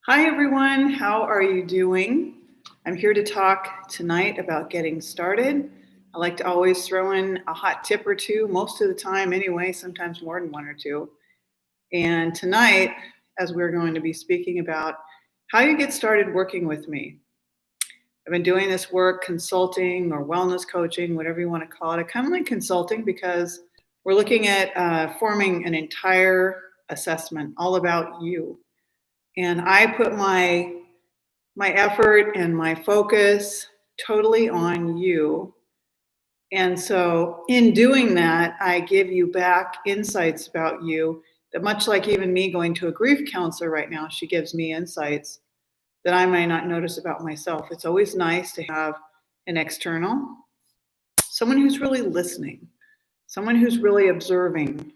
Hi, everyone. How are you doing? I'm here to talk tonight about getting started. I like to always throw in a hot tip or two, most of the time anyway, sometimes more than one or two. And tonight, as we're going to be speaking about how you get started working with me. I've been doing this work, consulting or wellness coaching, whatever you want to call it. I kind of like consulting because we're looking at forming an entire assessment all about you. And I put my effort and my focus totally on you. And so in doing that, I give you back insights about you that, much like even me going to a grief counselor right now, she gives me insights that I might not notice about myself. It's always nice to have an external, someone who's really listening, someone who's really observing,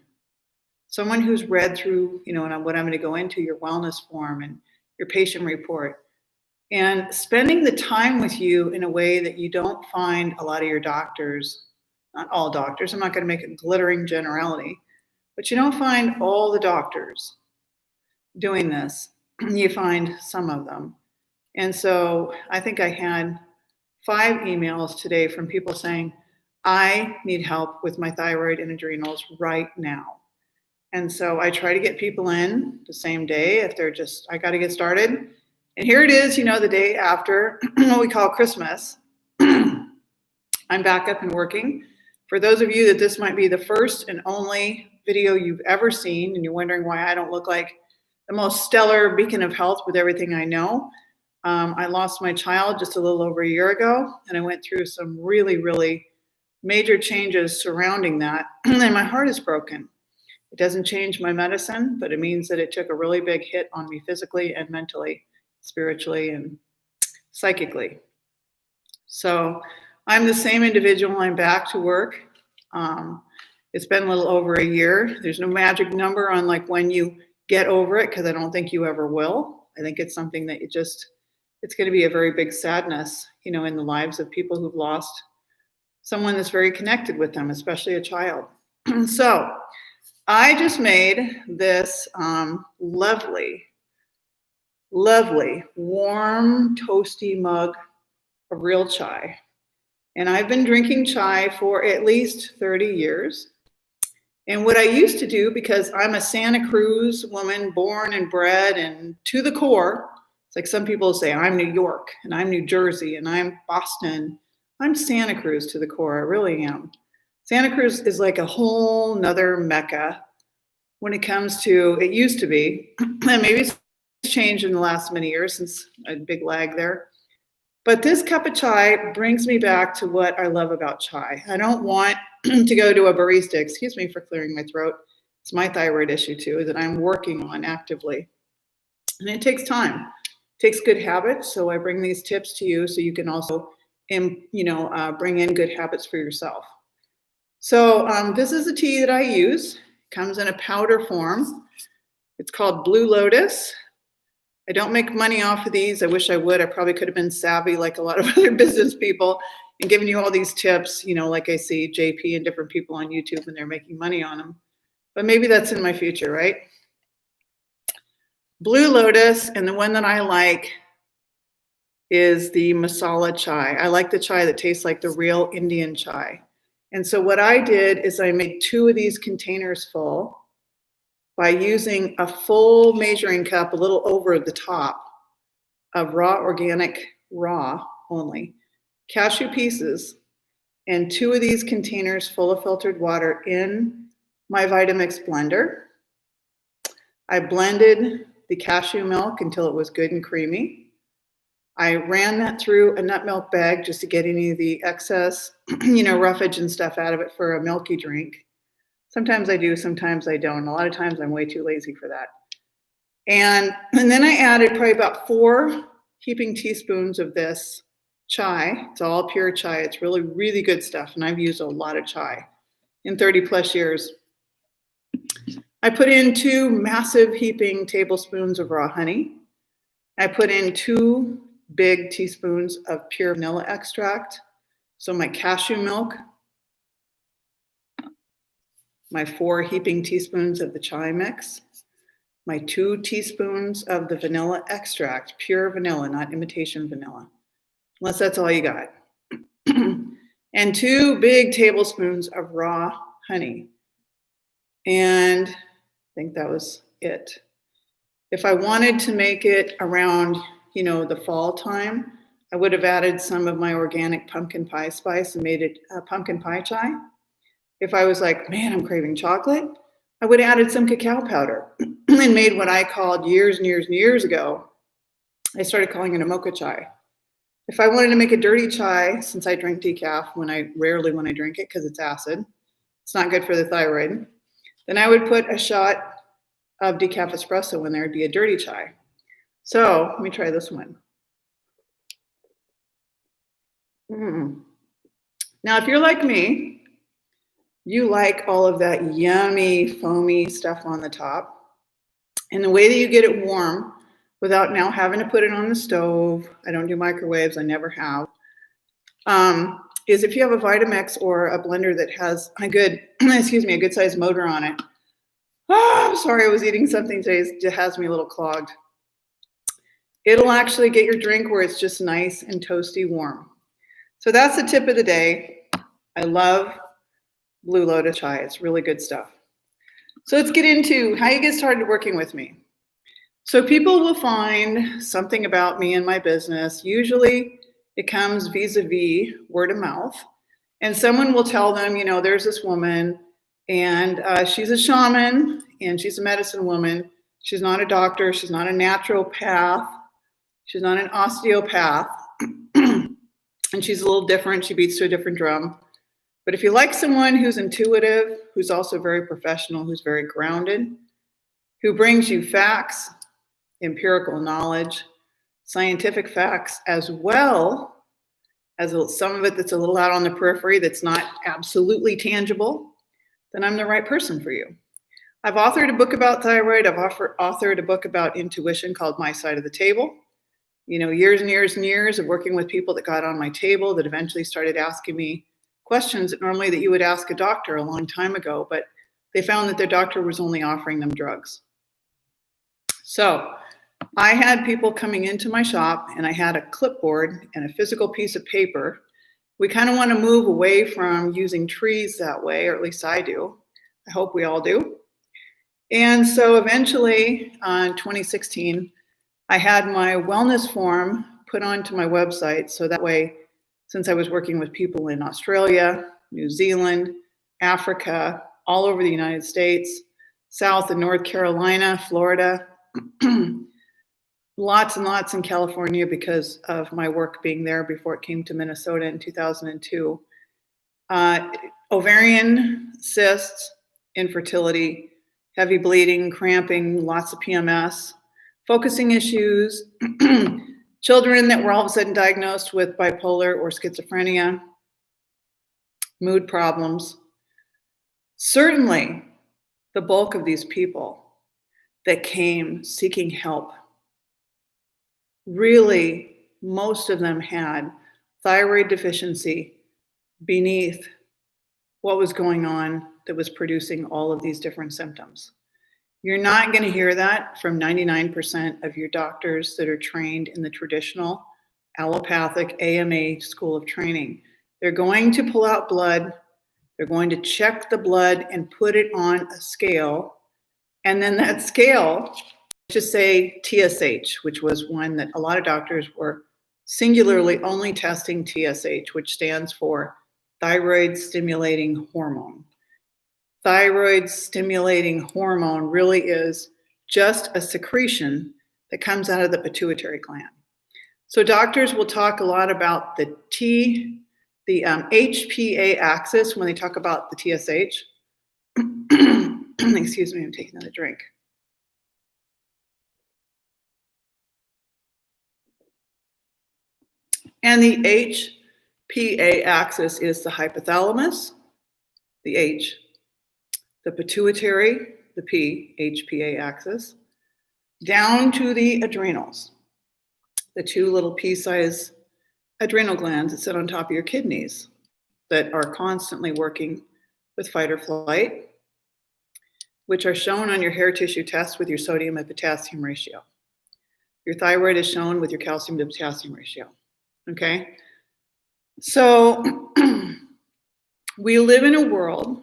someone who's read through, and what I'm going to go into, your wellness form and your patient report, and spending the time with you in a way that you don't find a lot of your doctors, not all doctors, I'm not going to make a glittering generality, but you don't find all the doctors doing this. You find some of them. And so I think I had 5 emails today from people saying, I need help with my thyroid and adrenals right now. And so I try to get people in the same day if they're just, I got to get started. And here it is, the day after what we call Christmas. I'm back up and working. For those of you that this might be the first and only video you've ever seen, and you're wondering why I don't look like the most stellar beacon of health with everything I know, I lost my child just a little over a year ago, and I went through some really, really major changes surrounding that, and my heart is broken. It doesn't change my medicine, but it means that it took a really big hit on me physically and mentally, spiritually and psychically. So I'm the same individual. I'm back to work. It's been a little over a year. There's no magic number on like when you get over it, because I don't think you ever will. I think it's something that it's going to be a very big sadness, in the lives of people who've lost someone that's very connected with them, especially a child. So I just made this lovely, warm, toasty mug of real chai. And I've been drinking chai for at least 30 years. And what I used to do, because I'm a Santa Cruz woman, born and bred and to the core, it's like some people say, I'm New York and I'm New Jersey and I'm Boston. I'm Santa Cruz to the core. I really am. Santa Cruz is like a whole nother mecca when it comes to, it used to be, and maybe it's changed in the last many years since a big lag there. But this cup of chai brings me back to what I love about chai. I don't want to go to a barista, excuse me for clearing my throat. It's my thyroid issue too, that I'm working on actively. And it takes time. It takes good habits. So I bring these tips to you so you can also, bring in good habits for yourself. So this is a tea that I use. It comes in a powder form. It's called Blue Lotus. I don't make money off of these. I wish I would. I probably could have been savvy like a lot of other business people and given you all these tips, like I see JP and different people on YouTube and they're making money on them. But maybe that's in my future, right? Blue Lotus, and the one that I like is the masala chai. I like the chai that tastes like the real Indian chai. And so what I did is I made 2 of these containers full by using a full measuring cup, a little over the top, of raw organic, raw only, cashew pieces, and 2 of these containers full of filtered water in my Vitamix blender. I blended the cashew milk until it was good and creamy. I ran that through a nut milk bag just to get any of the excess, roughage and stuff out of it for a milky drink. Sometimes I do, sometimes I don't. A lot of times I'm way too lazy for that. And then I added probably about 4 heaping teaspoons of this chai. It's all pure chai. It's really, really good stuff. And I've used a lot of chai in 30 plus years. I put in 2 massive heaping tablespoons of raw honey. I put in 2 big teaspoons of pure vanilla extract. So my cashew milk, my 4 heaping teaspoons of the chai mix, my 2 teaspoons of the vanilla extract, pure vanilla, not imitation vanilla, unless that's all you got. And 2 big tablespoons of raw honey. And I think that was it. If I wanted to make it around, the fall time, I would have added some of my organic pumpkin pie spice and made it a pumpkin pie chai. If I was like, man, I'm craving chocolate, I would have added some cacao powder and made what I called years and years and years ago, I started calling it a mocha chai. If I wanted to make a dirty chai, since I drink decaf rarely when I drink it because it's acid, it's not good for the thyroid, then I would put a shot of decaf espresso in there. It'd be a dirty chai. So let me try this one. Now, if you're like me, you like all of that yummy, foamy stuff on the top. And the way that you get it warm without now having to put it on the stove, I don't do microwaves, I never have, is if you have a Vitamix or a blender that has a good, a good sized motor on it. Oh, I'm sorry, I was eating something today, it has me a little clogged. It'll actually get your drink where it's just nice and toasty warm. So that's the tip of the day. I love Blue Lotus Chai. It's really good stuff. So let's get into how you get started working with me. So people will find something about me and my business. Usually it comes vis-a-vis word of mouth. And someone will tell them, there's this woman and she's a shaman and she's a medicine woman. She's not a doctor. She's not a naturopath. She's not an osteopath. And she's a little different. She beats to a different drum. But if you like someone who's intuitive, who's also very professional, who's very grounded, who brings you facts, empirical knowledge, scientific facts, as well as some of it that's a little out on the periphery that's not absolutely tangible, then I'm the right person for you. I've authored a book about thyroid. I've authored a book about intuition called My Side of the Table. Years and years and years of working with people that got on my table that eventually started asking me questions that normally that you would ask a doctor a long time ago, but they found that their doctor was only offering them drugs. So I had people coming into my shop and I had a clipboard and a physical piece of paper. We kind of want to move away from using trees that way, or at least I do. I hope we all do. And so eventually in 2016, I had my wellness form put onto my website. So that way, since I was working with people in Australia, New Zealand, Africa, all over the United States, South and North Carolina, Florida, lots and lots in California because of my work being there before it came to Minnesota in 2002. Ovarian cysts, infertility, heavy bleeding, cramping, lots of PMS, focusing issues, children that were all of a sudden diagnosed with bipolar or schizophrenia, mood problems. Certainly, the bulk of these people that came seeking help, really, most of them had thyroid deficiency beneath what was going on that was producing all of these different symptoms. You're not going to hear that from 99% of your doctors that are trained in the traditional allopathic AMA school of training. They're going to pull out blood. They're going to check the blood and put it on a scale. And then that scale, let's just say TSH, which was one that a lot of doctors were singularly only testing TSH, which stands for thyroid stimulating hormone. Thyroid stimulating hormone really is just a secretion that comes out of the pituitary gland. So doctors will talk a lot about the HPA axis when they talk about the TSH. Excuse me, I'm taking another drink. And the HPA axis is the hypothalamus, the H, the pituitary, the P, HPA axis, down to the adrenals, the 2 little pea-sized adrenal glands that sit on top of your kidneys that are constantly working with fight or flight, which are shown on your hair tissue test with your sodium and potassium ratio. Your thyroid is shown with your calcium to potassium ratio. Okay? So we live in a world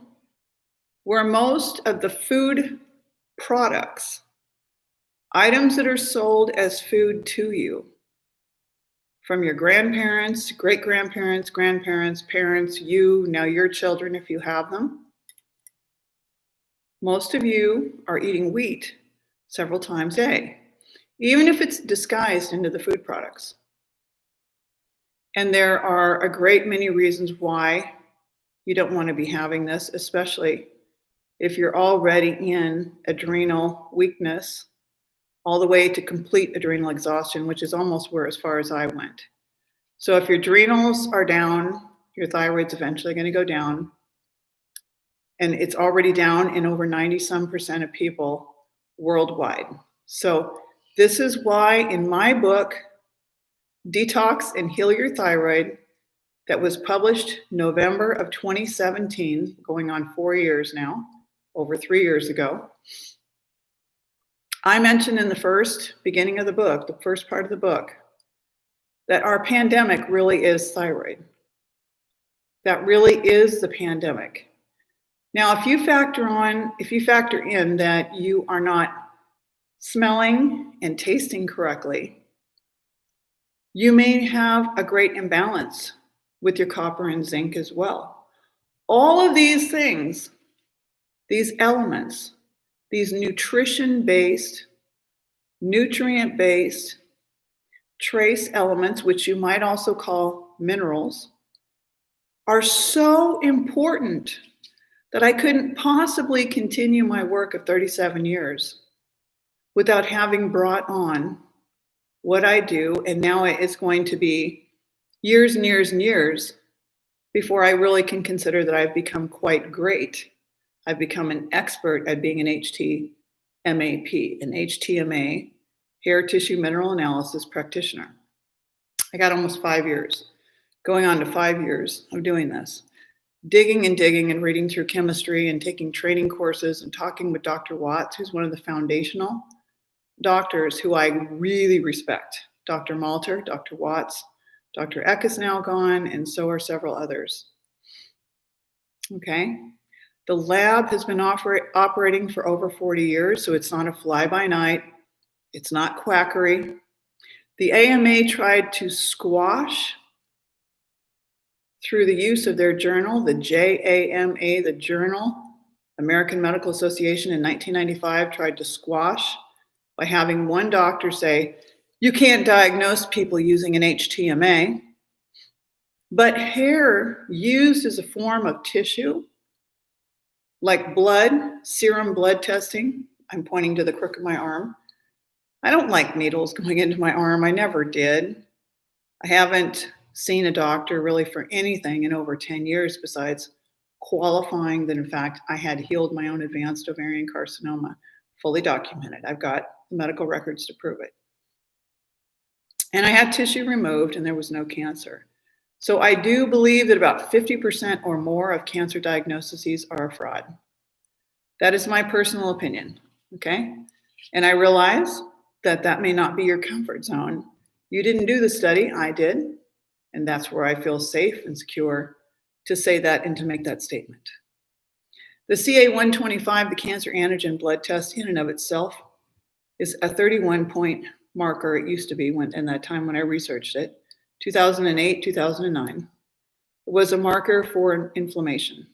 where most of the food products, items that are sold as food to you, from your grandparents, great-grandparents, grandparents, parents, you, now your children if you have them, most of you are eating wheat several times a day, even if it's disguised into the food products. And there are a great many reasons why you don't want to be having this, especially if you're already in adrenal weakness, all the way to complete adrenal exhaustion, which is almost as far as I went. So if your adrenals are down, your thyroid's eventually going to go down. And it's already down in over 90% of people worldwide. So this is why in my book, Detox and Heal Your Thyroid, that was published November of 2017, going on 4 years now, over 3 years ago, I mentioned in the beginning of the book, the first part of the book, that our pandemic really is thyroid. That really is the pandemic. Now, if you factor in that you are not smelling and tasting correctly, you may have a great imbalance with your copper and zinc as well. All of these things, these elements, these nutrition-based, nutrient-based trace elements, which you might also call minerals, are so important that I couldn't possibly continue my work of 37 years without having brought on what I do. And now it's going to be years and years and years before I really can consider that I've become quite great. I've become an expert at being an HTMAP, an HTMA, hair tissue mineral analysis practitioner. I got almost 5 years, going on to 5 years of doing this, digging and reading through chemistry and taking training courses and talking with Dr. Watts, who's one of the foundational doctors who I really respect. Dr. Malter, Dr. Watts, Dr. Eck is now gone, and so are several others. Okay. The lab has been operating for over 40 years, so it's not a fly-by-night. It's not quackery. The AMA tried to squash, through the use of their journal, the JAMA, the journal, American Medical Association in 1995 tried to squash by having one doctor say, you can't diagnose people using an HTMA, but hair used as a form of tissue, like blood, serum blood testing. I'm pointing to the crook of my arm. I don't like needles going into my arm. I never did. I haven't seen a doctor really for anything in over 10 years besides qualifying that, in fact, I had healed my own advanced ovarian carcinoma, fully documented. I've got the medical records to prove it. And I had tissue removed and there was no cancer. So I do believe that about 50% or more of cancer diagnoses are a fraud. That is my personal opinion, okay? And I realize that that may not be your comfort zone. You didn't do the study, I did. And that's where I feel safe and secure to say that and to make that statement. The CA-125, the cancer antigen blood test in and of itself, is a 31-point marker. It used to be in that time when I researched it, 2008, 2009. It was a marker for inflammation.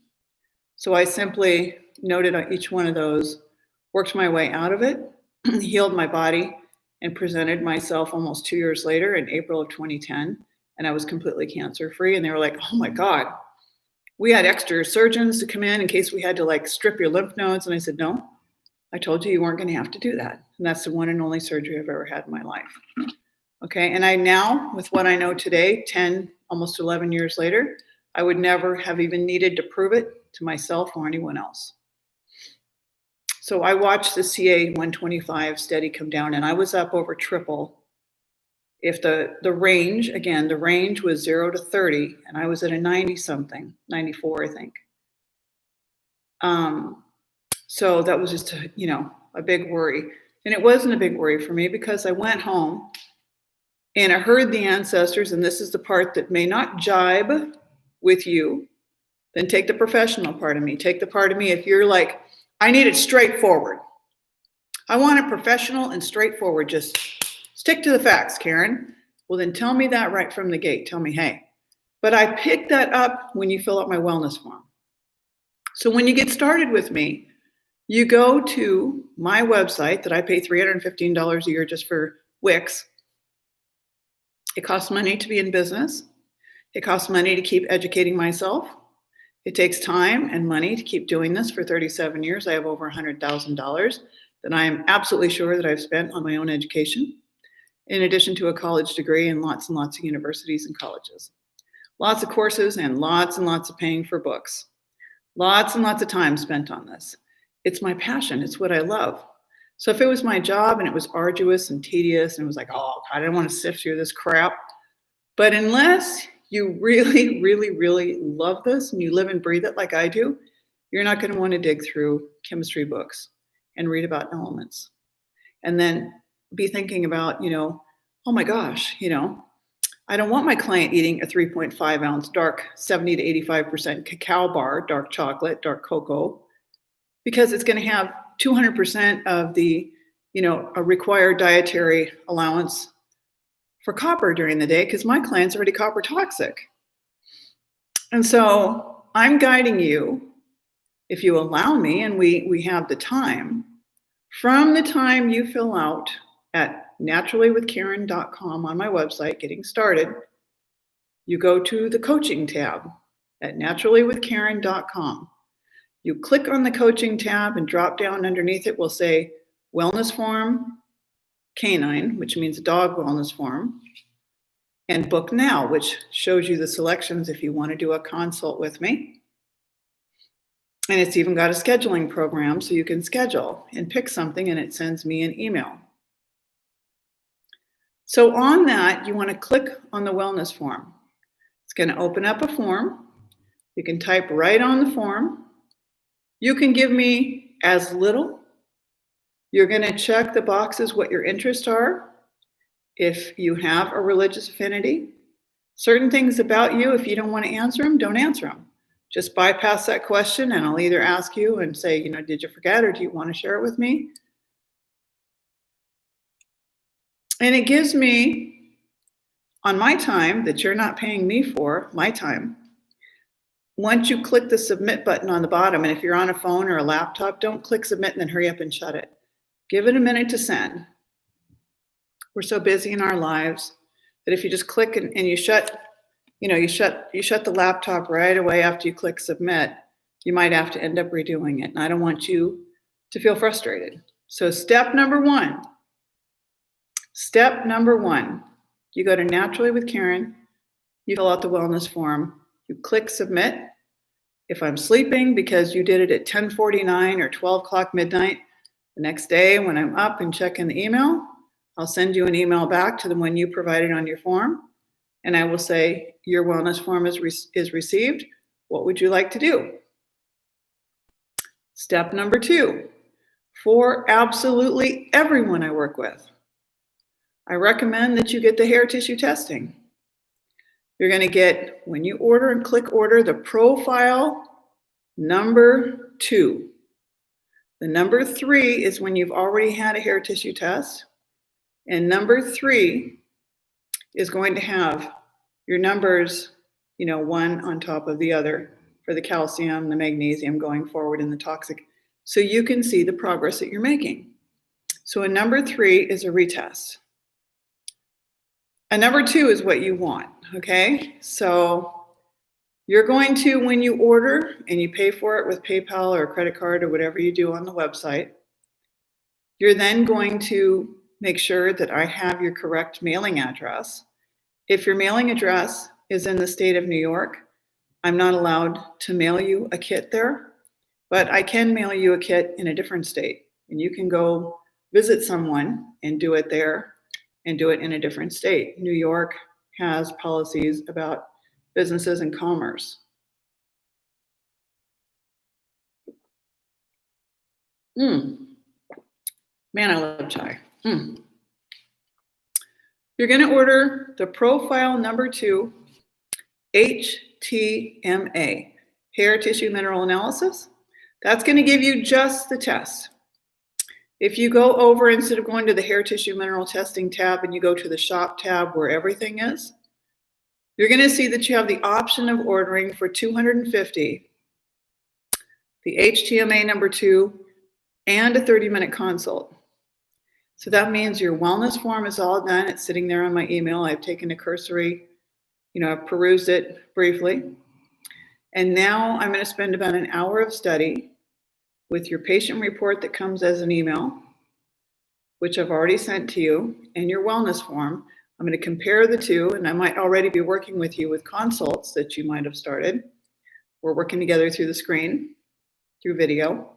So I simply noted on each one of those, worked my way out of it, healed my body, and presented myself almost 2 years later in April of 2010. And I was completely cancer-free. And they were like, oh my God, we had extra surgeons to come in case we had to like strip your lymph nodes. And I said, no, I told you weren't going to have to do that. And that's the one and only surgery I've ever had in my life. Okay. And I now, with what I know today, 10, almost 11 years later, I would never have even needed to prove it to myself or anyone else. So I watched the CA-125 steady come down and I was up over triple. If the range, again, the range was 0 to 30, and I was at a 90 something, 94, I think. So that was just a big worry. And it wasn't a big worry for me because I went home and I heard the ancestors, and this is the part that may not jibe with you. Then take the professional part of me. Take the part of me if you're like, I need it straightforward. I want it professional and straightforward. Just stick to the facts, Karen. Well, then tell me that right from the gate. Tell me, hey. But I picked that up when you fill out my wellness form. So when you get started with me, you go to my website that I pay $315 a year just for Wix. It costs money to be in business. It costs money to keep educating myself. It takes time and money to keep doing this for 37 years. I have over $100,000 that I am absolutely sure that I've spent on my own education, in addition to a college degree and lots of universities and colleges. Lots of courses and lots of paying for books. Lots and lots of time spent on this. It's my passion. It's what I love. So if it was my job and it was arduous and tedious and it was like, oh, God, I don't want to sift through this crap. But unless you really, really, really love this and you live and breathe it like I do, you're not going to want to dig through chemistry books and read about elements. And then be thinking about, oh my gosh, I don't want my client eating a 3.5 ounce dark 70 to 85% cacao bar, dark chocolate, dark cocoa, because it's going to have 200% of the, a required dietary allowance for copper during the day because my client's already copper toxic. And so I'm guiding you, if you allow me, and we have the time, from the time you fill out at naturallywithkaren.com on my website, getting started, you go to the coaching tab at naturallywithkaren.com. You click on the coaching tab and drop down underneath it will say wellness form canine, which means dog wellness form, and book now, which shows you the selections if you want to do a consult with me. And it's even got a scheduling program so you can schedule and pick something and it sends me an email. So on that, you want to click on the wellness form. It's going to open up a form. You can type right on the form. You can give me as little. You're going to check the boxes what your interests are. If you have a religious affinity, certain things about you, if you don't want to answer them, don't answer them. Just bypass that question and I'll either ask you and say, did you forget or do you want to share it with me? And it gives me, on my time that you're not paying me for, my time, once you click the submit button on the bottom, and if you're on a phone or a laptop, don't click submit and then hurry up and shut it. Give it a minute to send. We're so busy in our lives that if you just click and you shut, you shut the laptop right away after you click submit, you might have to end up redoing it. And I don't want you to feel frustrated. So step number one, you go to Naturally with Karen, you fill out the wellness form, you click submit. If I'm sleeping because you did it at 10:49 or 12 o'clock midnight, the next day when I'm up and checking the email, I'll send you an email back to the one you provided on your form. And I will say, your wellness form is received. What would you like to do? Step number 2, for absolutely everyone I work with, I recommend that you get the hair tissue testing. You're going to get, when you order and click order, the profile number 2. The number 3 is when you've already had a hair tissue test. And number 3 is going to have your numbers, one on top of the other for the calcium, the magnesium going forward, and the toxic, so you can see the progress that you're making. So a number 3 is a retest. A number 2 is what you want, okay? So you're going to, when you order and you pay for it with PayPal or a credit card or whatever you do on the website, you're then going to make sure that I have your correct mailing address. If your mailing address is in the state of New York, I'm not allowed to mail you a kit there, but I can mail you a kit in a different state. And you can go visit someone and do it there and do it in a different state. New York has policies about businesses and commerce. Man, I love chai. You're going to order the profile number 2, HTMA, hair tissue mineral analysis. That's going to give you just the test. If you go over, instead of going to the hair tissue mineral testing tab, and you go to the shop tab where everything is, you're going to see that you have the option of ordering for $250, the HTMA number 2, and a 30-minute consult. So that means your wellness form is all done. It's sitting there on my email. I've taken a cursory, I've perused it briefly. And now I'm going to spend about an hour of study with your patient report that comes as an email, which I've already sent to you, and your wellness form. I'm going to compare the two, and I might already be working with you with consults that you might have started. We're working together through the screen, through video.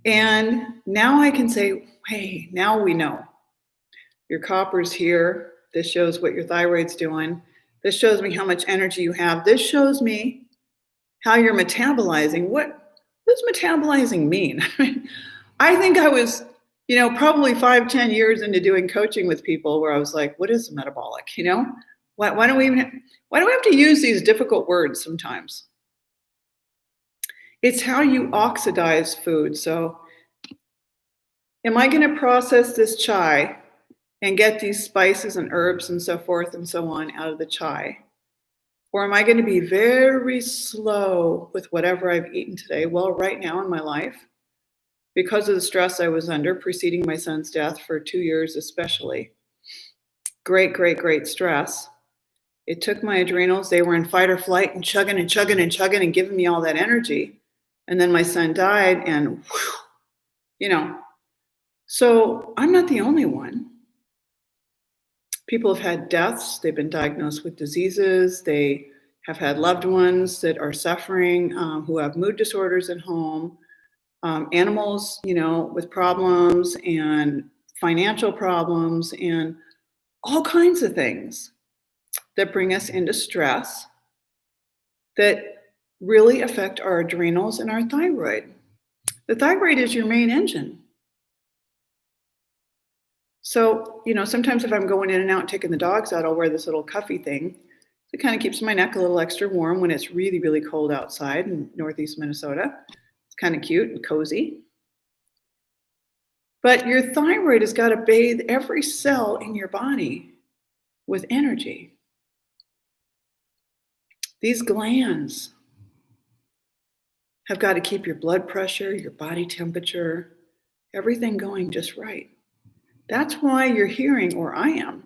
And now I can say, hey, now we know. Your copper's here. This shows what your thyroid's doing. This shows me how much energy you have. This shows me how you're metabolizing. What does metabolizing mean? I think I was, probably 5-10 years into doing coaching with people where I was like, what is metabolic? Why do we have to use these difficult words sometimes? It's how you oxidize food. So am I going to process this chai and get these spices and herbs and so forth and so on out of the chai? Or am I going to be very slow with whatever I've eaten today? Well, right now in my life, because of the stress I was under preceding my son's death for 2 years especially, great stress. It took my adrenals. They were in fight or flight and chugging and giving me all that energy. And then my son died, and so I'm not the only one. People have had deaths. They've been diagnosed with diseases. They have had loved ones that are suffering, who have mood disorders at home, animals, with problems and financial problems and all kinds of things that bring us into stress that really affect our adrenals and our thyroid. The thyroid is your main engine. So, sometimes if I'm going in and out, taking the dogs out, I'll wear this little cuffy thing. It kind of keeps my neck a little extra warm when it's really, really cold outside in Northeast Minnesota. It's kind of cute and cozy. But your thyroid has got to bathe every cell in your body with energy. These glands have got to keep your blood pressure, your body temperature, everything going just right. That's why you're hearing, or I am,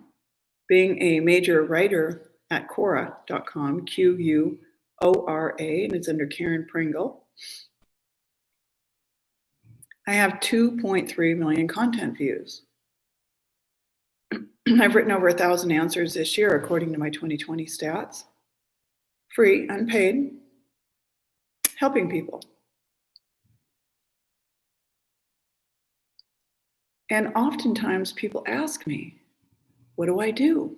being a major writer at Quora.com, Quora, and it's under Karen Pringle. I have 2.3 million content views. I've written over 1,000 answers this year, according to my 2020 stats. Free, unpaid, helping people. And oftentimes people ask me, what do I do?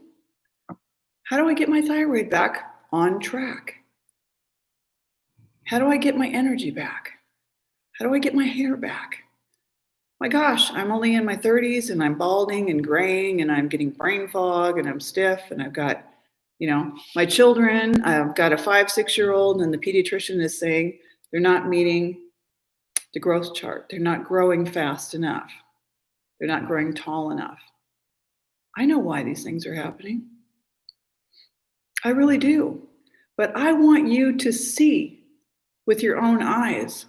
How do I get my thyroid back on track? How do I get my energy back? How do I get my hair back? My gosh, I'm only in my 30s and I'm balding and graying and I'm getting brain fog and I'm stiff and I've got, my children. I've got a 5-6-year-old and the pediatrician is saying they're not meeting the growth chart. They're not growing fast enough. They're not growing tall enough. I know why these things are happening. I really do. But I want you to see with your own eyes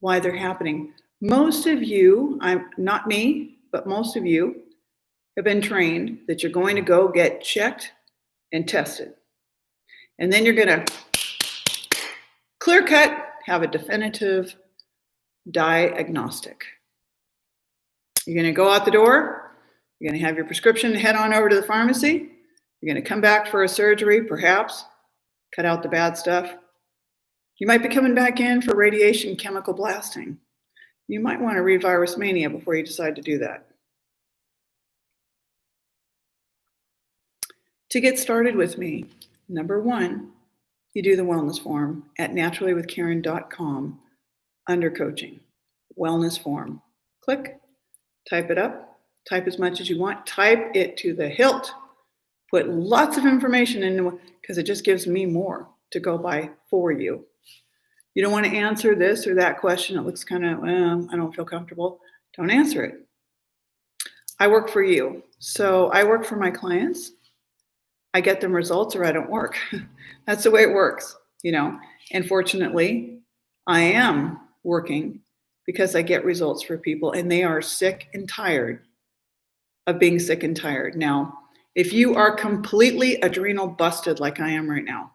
why they're happening. Most of you, not me, but most of you have been trained that you're going to go get checked and tested. And then you're going to clear cut, have a definitive diagnostic. You're going to go out the door. You're going to have your prescription, head on over to the pharmacy. You're going to come back for a surgery, perhaps, cut out the bad stuff. You might be coming back in for radiation chemical blasting. You might want to read Virus Mania before you decide to do that. To get started with me, number 1, you do the wellness form at naturallywithkaren.com under coaching. wellness form. Click, type it up, type as much as you want, type it to the hilt. Put lots of information in because it just gives me more to go by for you. You don't want to answer this or that question. It looks kind of, I don't feel comfortable. Don't answer it. I work for you. So I work for my clients. I get them results or I don't work. That's the way it works, you know. And fortunately, I am working because I get results for people and they are sick and tired of being sick and tired. Now, if you are completely adrenal busted like I am right now,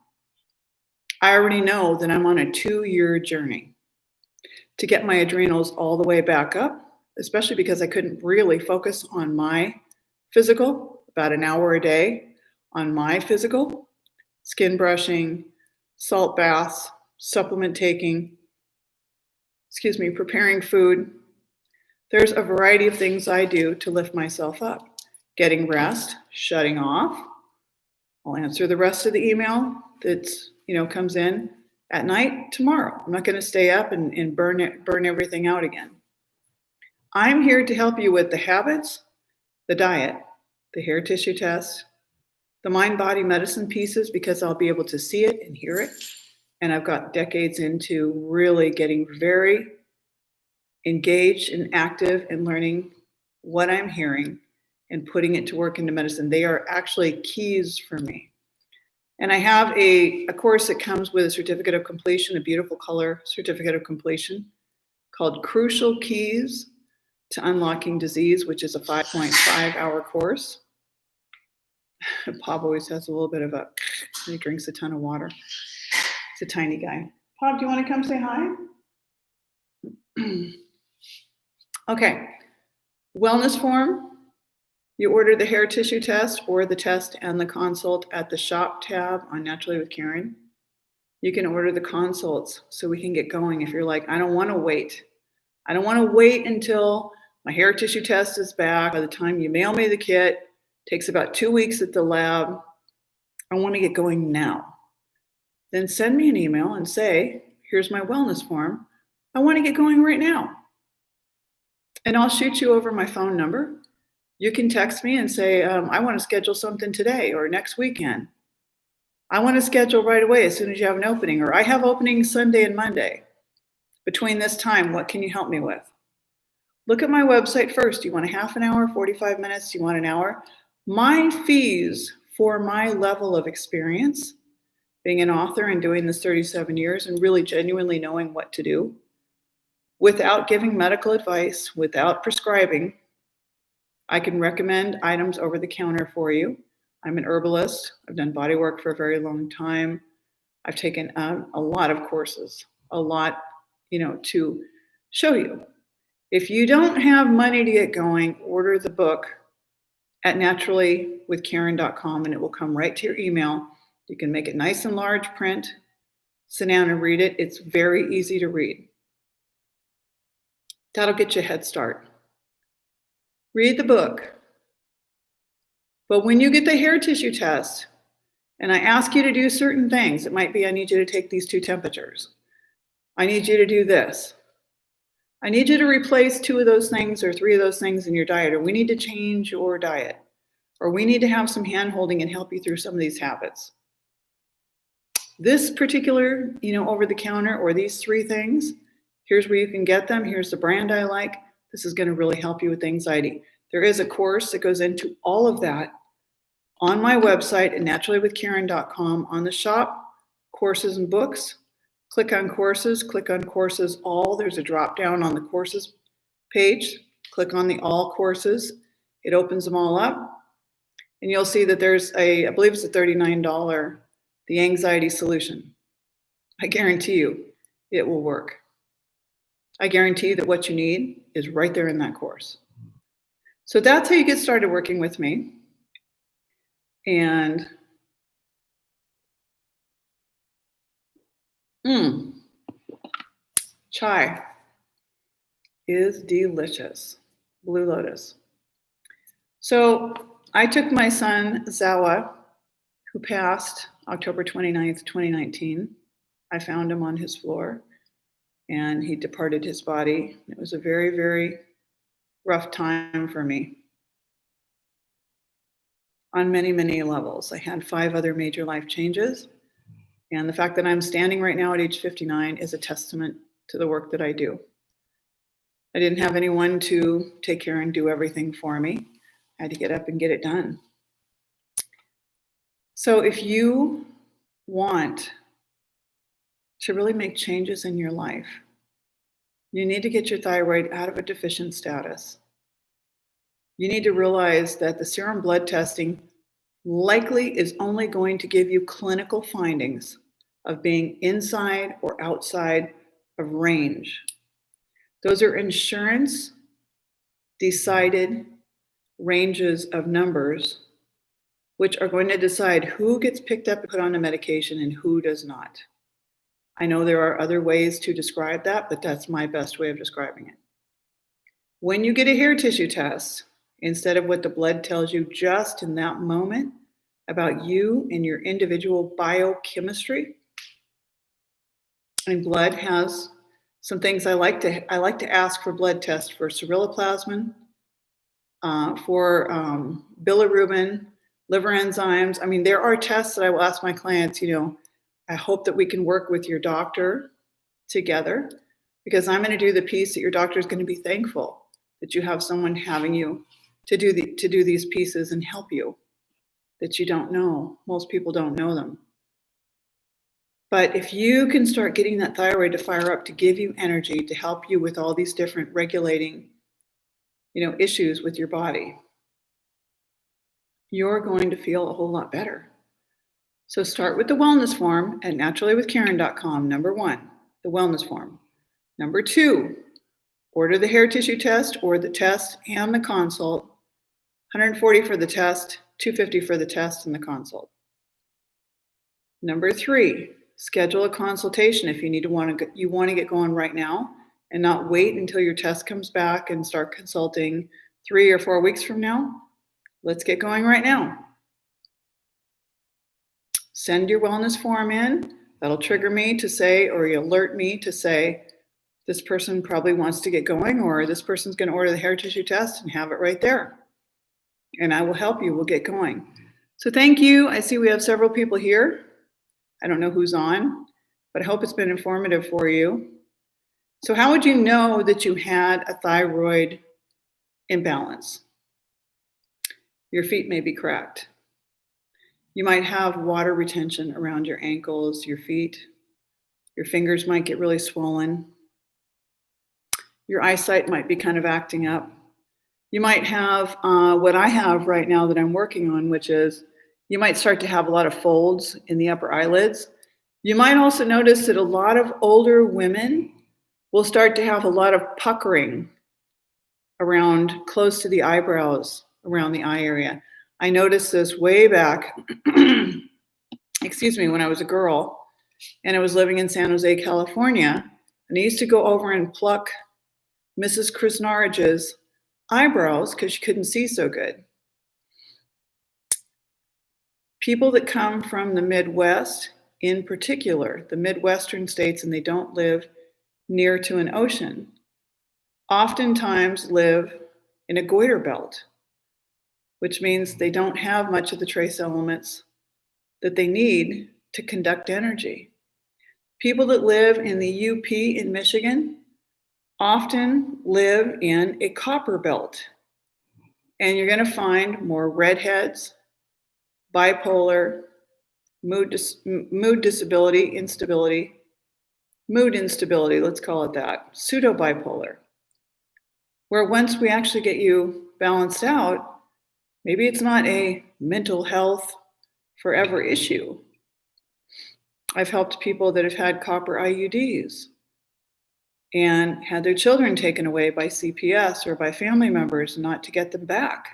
I already know that I'm on a 2-year journey to get my adrenals all the way back up, especially because I couldn't really focus on my physical, about an hour a day on my physical, skin brushing, salt baths, supplement taking, preparing food. There's a variety of things I do to lift myself up. Getting rest, shutting off. I'll answer the rest of the email that's, comes in at night tomorrow. I'm not going to stay up and burn everything out again. I'm here to help you with the habits, the diet, the hair tissue test, the mind-body medicine pieces, because I'll be able to see it and hear it. And I've got decades into really getting very engaged and active and learning what I'm hearing and putting it to work into medicine. They are actually keys for me. And I have a course that comes with a certificate of completion, a beautiful color certificate of completion called Crucial Keys to Unlocking Disease, which is a 5.5-hour course. Bob always has a little bit of he drinks a ton of water. He's a tiny guy. Bob, do you want to come say hi? Okay. Wellness form. You order the hair tissue test or the test and the consult at the shop tab on Naturally with Karen. You can order the consults so we can get going. If you're like, I don't want to wait. I don't want to wait until my hair tissue test is back. By the time you mail me the kit, it takes about 2 weeks at the lab. I want to get going now. Then send me an email and say, here's my wellness form. I want to get going right now. And I'll shoot you over my phone number. You can text me and say, I want to schedule something today or next weekend. I want to schedule right away as soon as you have an opening, or I have openings Sunday and Monday. Between this time, what can you help me with? Look at my website first. Do you want a half an hour, 45 minutes? Do you want an hour? My fees for my level of experience, being an author and doing this 37 years and really genuinely knowing what to do, without giving medical advice, without prescribing, I can recommend items over the counter for you. I'm an herbalist. I've done body work for a very long time. I've taken a lot of courses, to show you. If you don't have money to get going, order the book at naturallywithkaren.com and it will come right to your email. You can make it nice and large print, sit down and read it. It's very easy to read. That'll get you a head start. Read the book. But when you get the hair tissue test, and I ask you to do certain things, it might be I need you to take these 2 temperatures. I need you to do this. I need you to replace 2 of those things or 3 of those things in your diet, or we need to change your diet, or we need to have some hand holding and help you through some of these habits. This particular, over the counter, or these 3 things, here's where you can get them. Here's the brand I like. This is going to really help you with anxiety. There is a course that goes into all of that on my website at naturallywithkaren.com on the shop, courses and books. Click on courses all. There's a drop down on the courses page. Click on the all courses. It opens them all up. And you'll see that there's I believe it's a $39, the anxiety solution. I guarantee you it will work. I guarantee that what you need is right there in that course. So that's how you get started working with me. And chai is delicious. Blue Lotus. So I took my son, Zawa, who passed October 29th, 2019. I found him on his floor. and he departed his body. It was a very, very rough time for me on many, many levels. I had 5 other major life changes, and the fact that I'm standing right now at age 59 is a testament to the work that I do. I didn't have anyone to take care and do everything for me. I had to get up and get it done. So if you want to really make changes in your life, you need to get your thyroid out of a deficient status. You need to realize that the serum blood testing likely is only going to give you clinical findings of being inside or outside of range. Those are insurance decided ranges of numbers, which are going to decide who gets picked up and put on a medication and who does not. I know there are other ways to describe that, but that's my best way of describing it. When you get a hair tissue test, instead of what the blood tells you just in that moment about you and your individual biochemistry, and blood has some things I like to ask for blood tests for ceruloplasmin, for bilirubin, liver enzymes. I mean, there are tests that I will ask my clients, I hope that we can work with your doctor together, because I'm going to do the piece that your doctor is going to be thankful that you have someone having you to do these pieces and help you that you don't know. Most people don't know them. But if you can start getting that thyroid to fire up, to give you energy, to help you with all these different regulating, issues with your body, you're going to feel a whole lot better. So start with the wellness form at naturallywithkaren.com. Number 1, the wellness form. Number 2, order the hair tissue test or the test and the consult. $140 for the test, $250 for the test and the consult. Number 3, schedule a consultation if you want to get going right now and not wait until your test comes back and start consulting 3 or 4 weeks from now. Let's get going right now. Send your wellness form in. That'll trigger me to say, or alert me to say, this person probably wants to get going, or this person's going to order the hair tissue test and have it right there. And I will help you. We'll get going. So thank you. I see we have several people here. I don't know who's on, but I hope it's been informative for you. So how would you know that you had a thyroid imbalance? Your feet may be cracked. You might have water retention around your ankles, your feet. Your fingers might get really swollen. Your eyesight might be kind of acting up. You might have what I have right now that I'm working on, which is you might start to have a lot of folds in the upper eyelids. You might also notice that a lot of older women will start to have a lot of puckering around close to the eyebrows, around the eye area. I noticed this way back, when I was a girl and I was living in San Jose, California, and I used to go over and pluck Mrs. Chris Norridge's eyebrows because she couldn't see so good. People that come from the Midwest, in particular, the Midwestern states, and they don't live near to an ocean, oftentimes live in a goiter belt, which means they don't have much of the trace elements that they need to conduct energy. People that live in the UP in Michigan often live in a copper belt, and you're going to find more redheads, bipolar, mood disability, mood instability, let's call it that, pseudo-bipolar, where once we actually get you balanced out, maybe it's not a mental health forever issue. I've helped people that have had copper IUDs and had their children taken away by CPS or by family members not to get them back.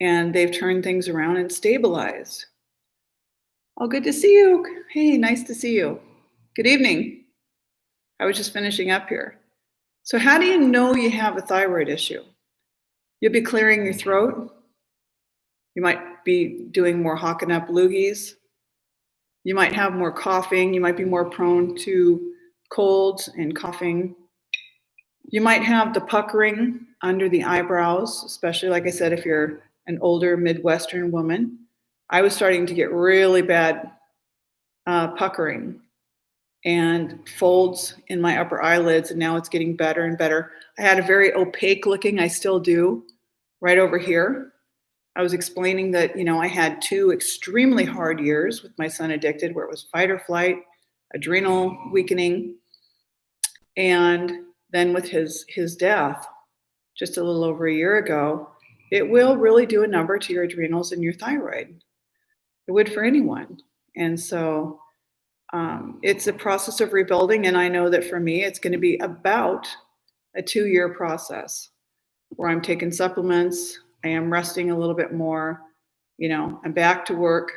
And they've turned things around and stabilized. Oh, good to see you. Hey, nice to see you. Good evening. I was just finishing up here. So how do you know you have a thyroid issue? You'll be clearing your throat. You might be doing more hocking up loogies. You might have more coughing. You might be more prone to colds and coughing. You might have the puckering under the eyebrows, especially, like I said, if you're an older Midwestern woman. I was starting to get really bad puckering and folds in my upper eyelids, and now it's getting better and better. I had a very opaque looking, I still do, right over here. I was explaining that, I had 2 extremely hard years with my son addicted, where it was fight or flight, adrenal weakening, and then with his death just a little over a year ago, it will really do a number to your adrenals and your thyroid. It would for anyone. And so it's a process of rebuilding. And I know that for me, it's going to be about a 2-year process where I'm taking supplements. I am resting a little bit more. I'm back to work.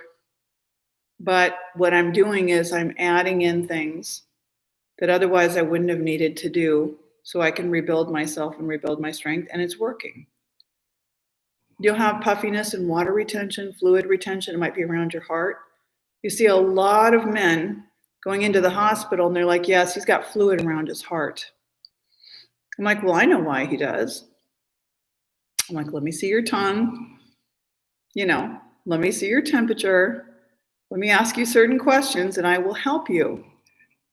But what I'm doing is I'm adding in things that otherwise I wouldn't have needed to do so I can rebuild myself and rebuild my strength. And it's working. You'll have puffiness and water retention, fluid retention. It might be around your heart. You see a lot of men going into the hospital and they're like, yes, he's got fluid around his heart. I'm like, well, I know why he does. I'm like, let me see your tongue. Let me see your temperature. Let me ask you certain questions and I will help you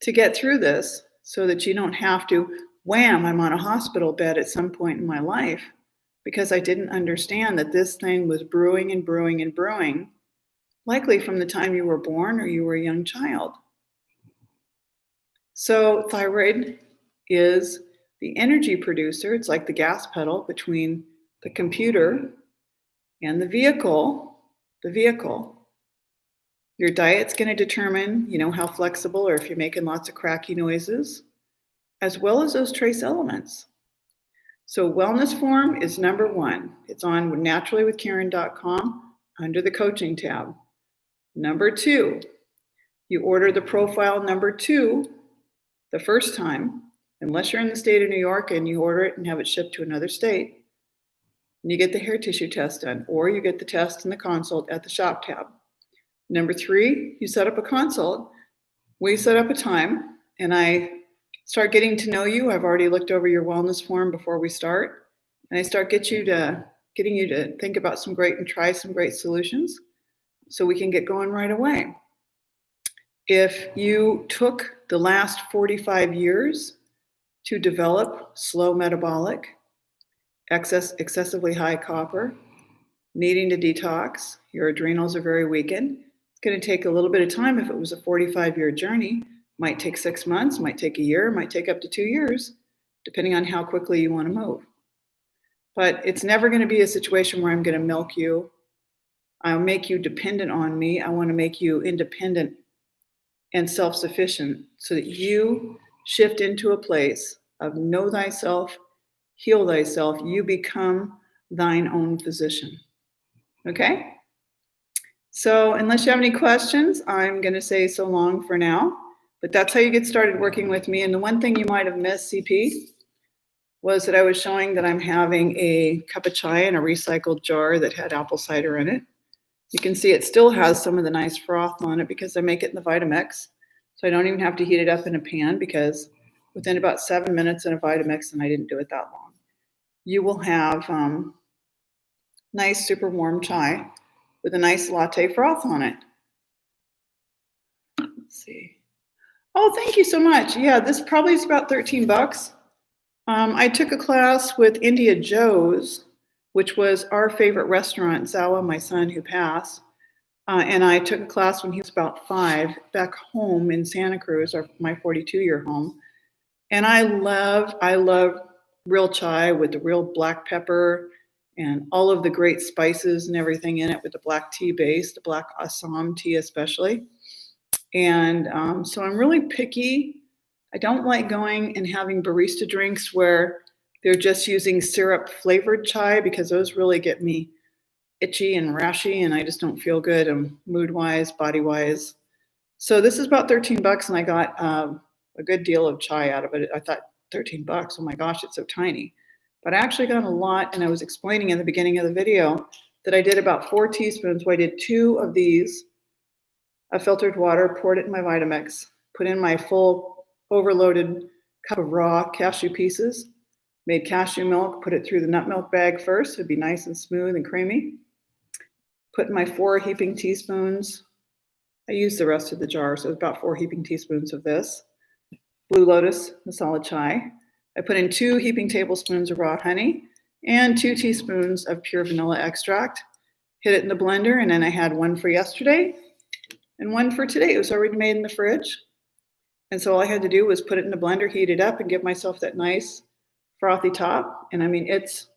to get through this so that you don't have to, wham, I'm on a hospital bed at some point in my life because I didn't understand that this thing was brewing and brewing and brewing, likely from the time you were born or you were a young child. So thyroid is the energy producer. It's like the gas pedal between the computer and the vehicle. Your diet's going to determine, how flexible or if you're making lots of cracky noises, as well as those trace elements. So wellness form is number 1. It's on naturallywithkaren.com under the coaching tab. Number 2, you order the profile number 2 the first time, unless you're in the state of New York and you order it and have it shipped to another state, and you get the hair tissue test done, or you get the test and the consult at the shop tab. Number 3, you set up a consult. We set up a time, and I start getting to know you. I've already looked over your wellness form before we start, and I start getting you to think about try some great solutions so we can get going right away. If you took the last 45 years to develop slow metabolic, excessively high copper, needing to detox, your adrenals are very weakened, it's going to take a little bit of time. If it was a 45-year journey, might take 6 months, might take a year, might take up to 2 years, depending on how quickly you want to move. But it's never going to be a situation where I'm going to milk you. I'll make you dependent on me. I want to make you independent and self-sufficient so that you shift into a place of know thyself, heal thyself. You become thine own physician. Okay? So unless you have any questions, I'm going to say so long for now. But that's how you get started working with me. And the one thing you might have missed, CP, was that I was showing that I'm having a cup of chai in a recycled jar that had apple cider in it. You can see it still has some of the nice froth on it because I make it in the Vitamix. So I don't even have to heat it up in a pan because within about 7 minutes in a Vitamix, and I didn't do it that long, you will have nice, super warm chai with a nice latte froth on it. Let's see. Oh, thank you so much. Yeah, this probably is about $13. I took a class with India Joe's, which was our favorite restaurant, Zawa, my son who passed. And I took a class when he was about 5 back home in Santa Cruz, my 42-year home. And I love real chai with the real black pepper and all of the great spices and everything in it with the black tea base, the black Assam tea especially. And so I'm really picky. I don't like going and having barista drinks where they're just using syrup flavored chai because those really get me itchy and rashy and I just don't feel good mood wise, body wise. So this is about $13 and I got a good deal of chai out of it. I thought $13, oh my gosh, it's so tiny. But I actually got a lot, and I was explaining in the beginning of the video that I did about 4 teaspoons. So I did 2 of these of filtered water, poured it in my Vitamix, put in my full overloaded cup of raw cashew pieces. Made cashew milk, put it through the nut milk bag first. It'd be nice and smooth and creamy. Put in my 4 heaping teaspoons. I used the rest of the jar, so it's about 4 heaping teaspoons of this. Blue Lotus Masala Chai. I put in 2 heaping tablespoons of raw honey and 2 teaspoons of pure vanilla extract. Hit it in the blender, and then I had 1 for yesterday and 1 for today. It was already made in the fridge. And so all I had to do was put it in the blender, heat it up, and give myself that nice frothy top. And I mean, it's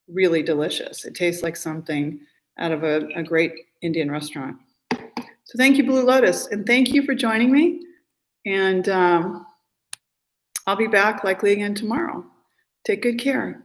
really delicious. It tastes like something out of a great Indian restaurant. So thank you, Blue Lotus, and thank you for joining me. And I'll be back likely again tomorrow. Take good care.